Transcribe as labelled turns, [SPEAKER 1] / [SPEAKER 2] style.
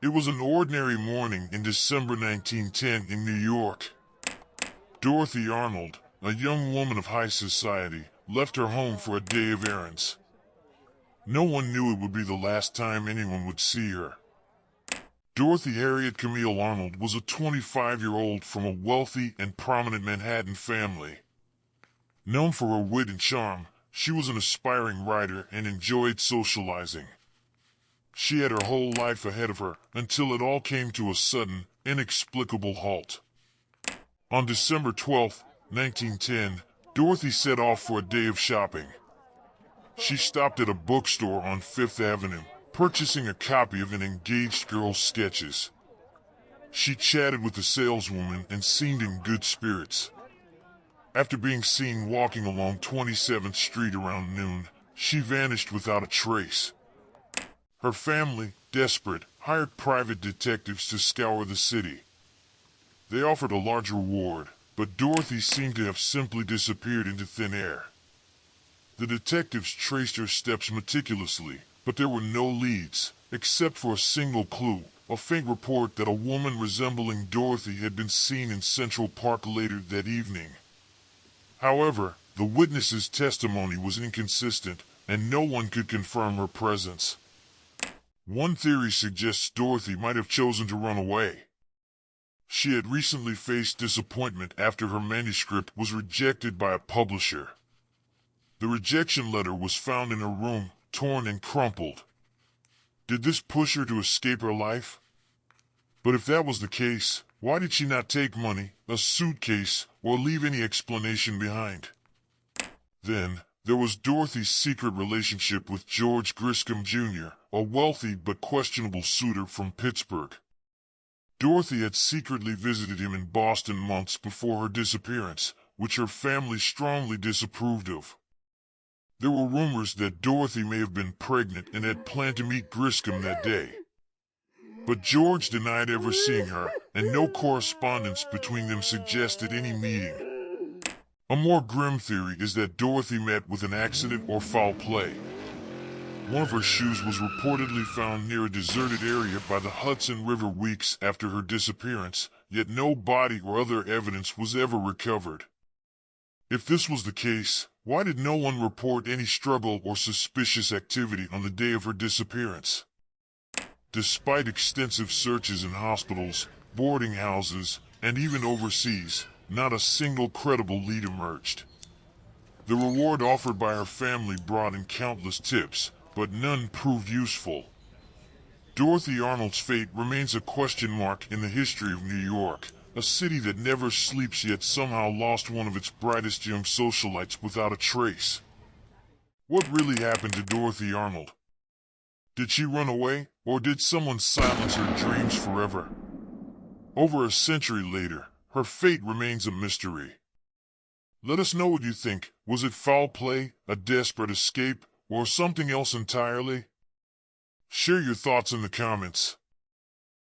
[SPEAKER 1] It was an ordinary morning in December 1910 in New York. Dorothy Arnold, a young woman of high society, left her home for a day of errands. No one knew it would be the last time anyone would see her. Dorothy Harriet Camille Arnold was a 25-year-old from a wealthy and prominent Manhattan family. Known for her wit and charm, she was an aspiring writer and enjoyed socializing. She had her whole life ahead of her until it all came to a sudden, inexplicable halt. On December 12, 1910, Dorothy set off for a day of shopping. She stopped at a bookstore on Fifth Avenue, purchasing a copy of an engaged girl's sketches. She chatted with the saleswoman and seemed in good spirits. After being seen walking along 27th Street around noon, she vanished without a trace. Her family, desperate, hired private detectives to scour the city. They offered a large reward, but Dorothy seemed to have simply disappeared into thin air. The detectives traced her steps meticulously, but there were no leads, except for a single clue, a faint report that a woman resembling Dorothy had been seen in Central Park later that evening. However, the witness's testimony was inconsistent, and no one could confirm her presence. One theory suggests Dorothy might have chosen to run away. She had recently faced disappointment after her manuscript was rejected by a publisher. The rejection letter was found in her room, torn and crumpled. Did this push her to escape her life? But if that was the case, why did she not take money, a suitcase, or leave any explanation behind? Then, there was Dorothy's secret relationship with George Griscom Jr., a wealthy but questionable suitor from Pittsburgh. Dorothy had secretly visited him in Boston months before her disappearance, which her family strongly disapproved of. There were rumors that Dorothy may have been pregnant and had planned to meet Griscom that day. But George denied ever seeing her, and no correspondence between them suggested any meeting. A more grim theory is that Dorothy met with an accident or foul play. One of her shoes was reportedly found near a deserted area by the Hudson River weeks after her disappearance, yet no body or other evidence was ever recovered. If this was the case, why did no one report any struggle or suspicious activity on the day of her disappearance? Despite extensive searches in hospitals, boarding houses, and even overseas, not a single credible lead emerged. The reward offered by her family brought in countless tips, but none proved useful. Dorothy Arnold's fate remains a question mark in the history of New York, a city that never sleeps yet somehow lost one of its brightest young socialites without a trace. What really happened to Dorothy Arnold? Did she run away, or did someone silence her dreams forever? Over a century later, her fate remains a mystery. Let us know what you think. Was it foul play, a desperate escape, or something else entirely? Share your thoughts in the comments.